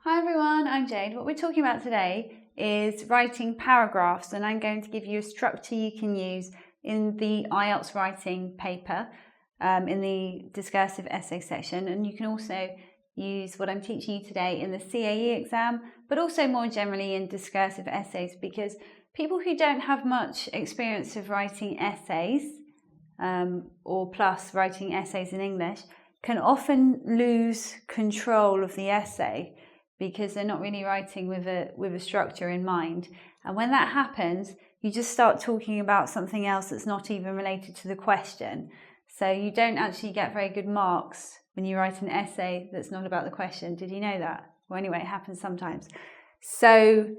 Hi everyone, I'm Jade. What we're talking about today is writing paragraphs, and I'm going to give you a structure you can use in the IELTS writing paper in the discursive essay section, and you can also use what I'm teaching you today in the CAE exam, but also more generally in discursive essays, because people who don't have much experience of writing essays or plus writing essays in English can often lose control of the essay because they're not really writing with a structure in mind. And when that happens, you just start talking about something else that's not even related to the question. So you don't actually get very good marks when you write an essay that's not about the question. Did you know that? Well, anyway, it happens sometimes. So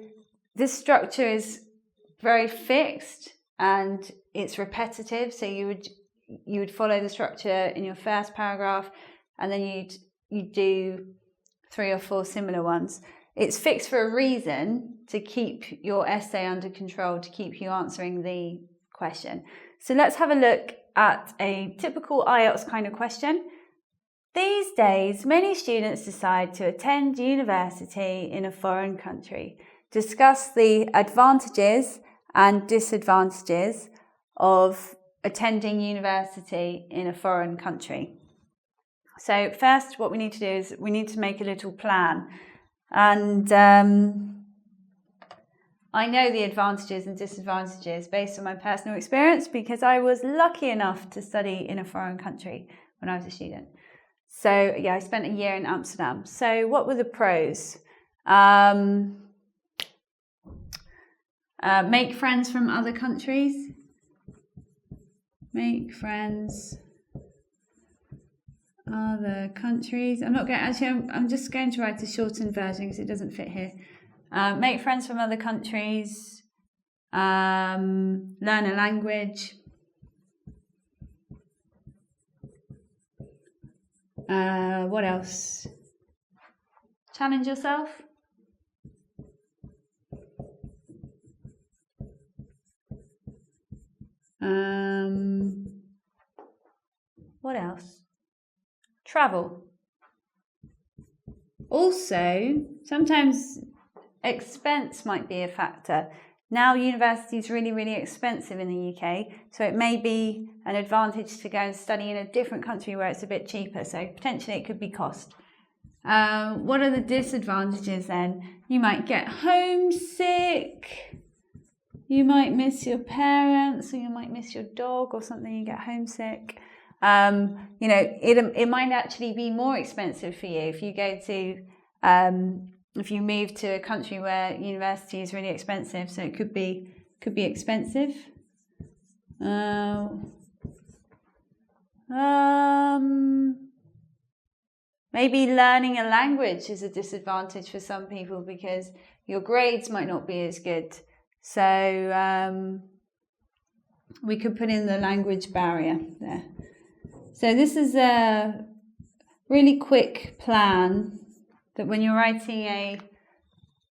this structure is very fixed and it's repetitive. So you would follow the structure in your first paragraph, and then you'd do 3 or 4 similar ones. It's fixed for a reason, to keep your essay under control, to keep you answering the question. So let's have a look at a typical IELTS kind of question. These days, many students decide to attend university in a foreign country. Discuss the advantages and disadvantages of attending university in a foreign country. So first, what we need to do is we need to make a little plan. And I know the advantages and disadvantages based on my personal experience, because I was lucky enough to study in a foreign country when I was a student. So yeah, I spent a year in Amsterdam. So what were the pros? Make friends from other countries. Make friends other countries. I'm just going to write a shortened version because it doesn't fit here. Make friends from other countries. Learn a language. What else? Challenge yourself. What else? Travel. Also, sometimes expense might be a factor. Now university is really, really expensive in the UK, so it may be an advantage to go and study in a different country where it's a bit cheaper, so potentially it could be cost. What are the disadvantages then? You might get homesick, you might miss your parents, or you might miss your dog or something, you get homesick. It might actually be more expensive for you if you go to if you move to a country where university is really expensive, so it could be expensive. Maybe learning a language is a disadvantage for some people because your grades might not be as good. So we could put in the language barrier there. So this is a really quick plan that when you're writing a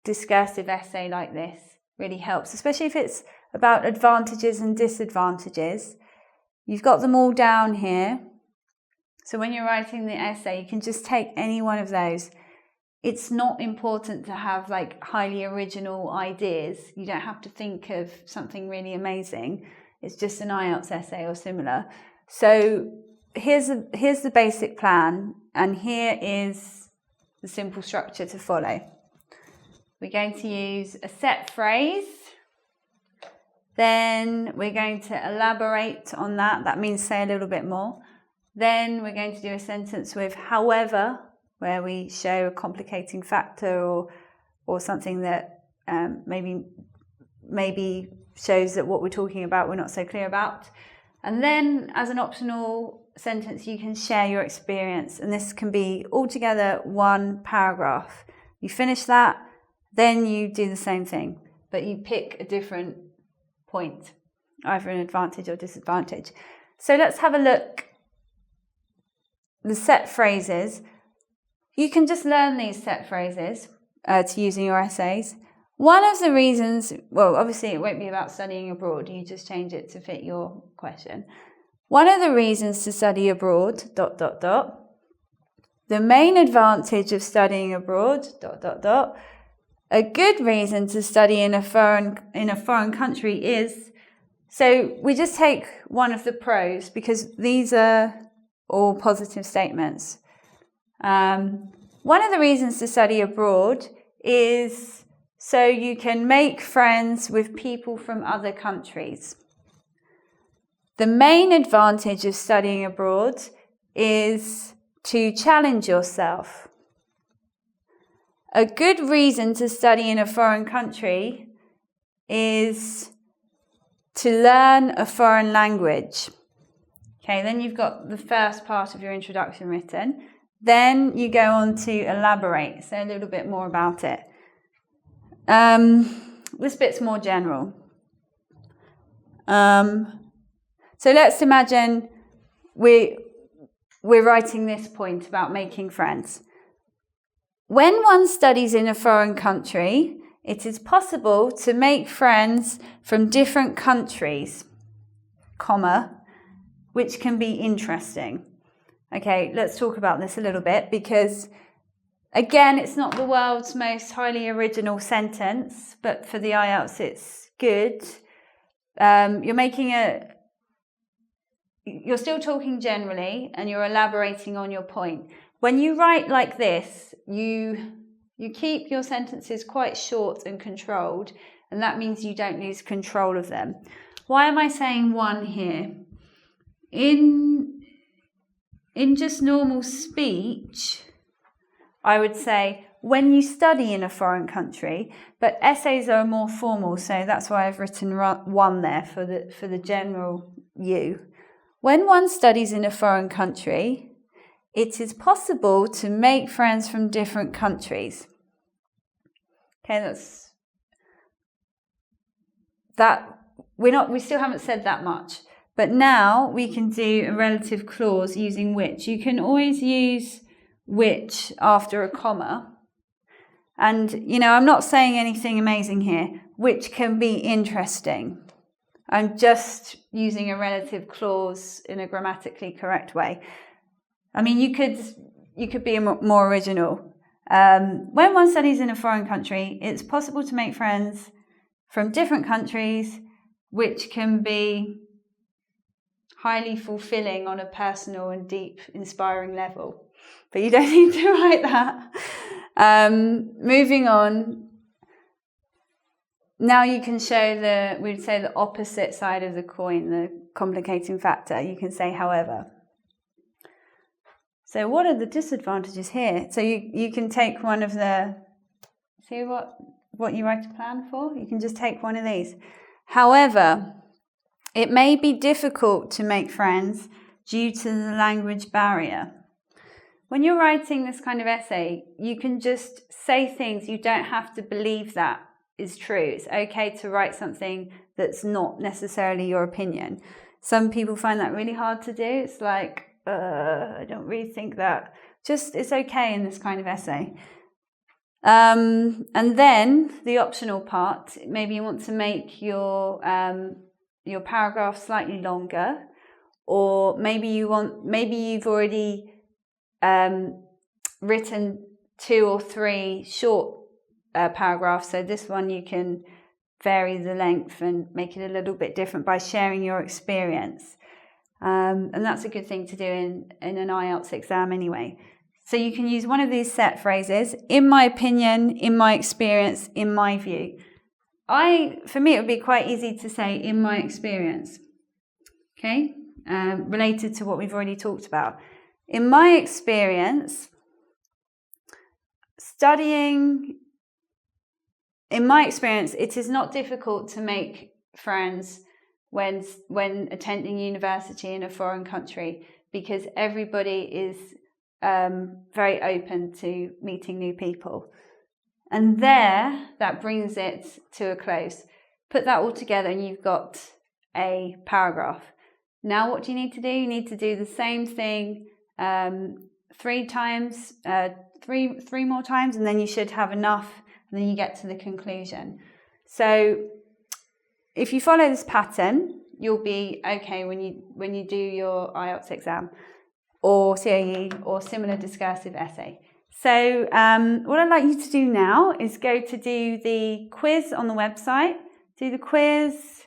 discursive essay like this really helps, especially if it's about advantages and disadvantages. You've got them all down here. So when you're writing the essay, you can just take any one of those. It's not important to have like highly original ideas. You don't have to think of something really amazing. It's just an IELTS essay or similar. So here's the basic plan, and here is the simple structure to follow. We're going to use a set phrase. Then we're going to elaborate on that. That means say a little bit more. Then we're going to do a sentence with however, where we show a complicating factor or something that maybe shows that what we're talking about we're not so clear about. And then as an optional sentence, you can share your experience, and this can be altogether 1 paragraph. You finish that, then you do the same thing, but you pick a different point, either an advantage or disadvantage. So let's have a look. The set phrases. You can just learn these set phrases to use in your essays. One of the reasons, well, obviously it won't be about studying abroad, you just change it to fit your question. One of the reasons to study abroad, ... The The main advantage of studying abroad, ... A good reason to study in a foreign country is, so we just take one of the pros because these are all positive statements. One of the reasons to study abroad is so you can make friends with people from other countries. The main advantage of studying abroad is to challenge yourself. A good reason to study in a foreign country is to learn a foreign language. Okay, then you've got the first part of your introduction written. Then you go on to elaborate, say a little bit more about it. This bit's more general. So let's imagine we're writing this point about making friends. When one studies in a foreign country, it is possible to make friends from different countries, which can be interesting. Okay, let's talk about this a little bit because, again, it's not the world's most highly original sentence, but for the IELTS it's good. You're still talking generally and you're elaborating on your point. When you write like this, you keep your sentences quite short and controlled, and that means you don't lose control of them. Why am I saying one here? In just normal speech, I would say when you study in a foreign country, but essays are more formal, so that's why I've written one there for the general you. When one studies in a foreign country, it is possible to make friends from different countries. Okay, we still haven't said that much. But now we can do a relative clause using which. You can always use which after a comma. And, I'm not saying anything amazing here, which can be interesting. I'm just using a relative clause in a grammatically correct way. I mean, you could be more original. When one studies in a foreign country, it's possible to make friends from different countries, which can be highly fulfilling on a personal and deep, inspiring level. But you don't need to write that. Moving on. Now you can show we'd say the opposite side of the coin, the complicating factor. You can say however. So what are the disadvantages here? So you can take one of see what you write a plan for? You can just take one of these. However, it may be difficult to make friends due to the language barrier. When you're writing this kind of essay, you can just say things. You don't have to believe that is true. It's okay to write something that's not necessarily your opinion. Some people find that really hard to do. It's like, I don't really think that. It's okay in this kind of essay. And then the optional part, maybe you want to make your paragraph slightly longer, or maybe you've already written 2 or 3 short paragraphs. So this one you can vary the length and make it a little bit different by sharing your experience. And that's a good thing to do in an IELTS exam anyway. So you can use one of these set phrases, in my opinion, in my experience, in my view. For me, it would be quite easy to say, in my experience, okay, related to what we've already talked about. In my experience, it is not difficult to make friends when attending university in a foreign country, because everybody is very open to meeting new people. And that brings it to a close. Put that all together and you've got a paragraph. Now what do you need to do? You need to do the same thing 3 times, 3 more times, and then you should have enough, and then you get to the conclusion. So if you follow this pattern, you'll be okay when you do your IELTS exam. or CAE or similar discursive essay. So what I'd like you to do now is go to do the quiz on the website, do the quiz,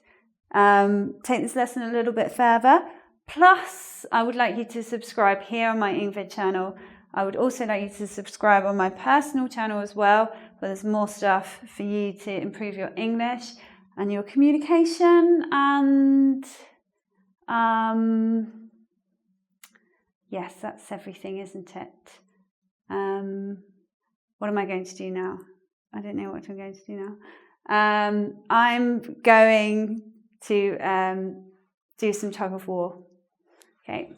take this lesson a little bit further. Plus, I would like you to subscribe here on my engVid channel. I would also like you to subscribe on my personal channel as well, where there's more stuff for you to improve your English and your communication. And yes, that's everything, isn't it? What am I going to do now? I don't know what I'm going to do now. I'm going to do some tug of war. Okay.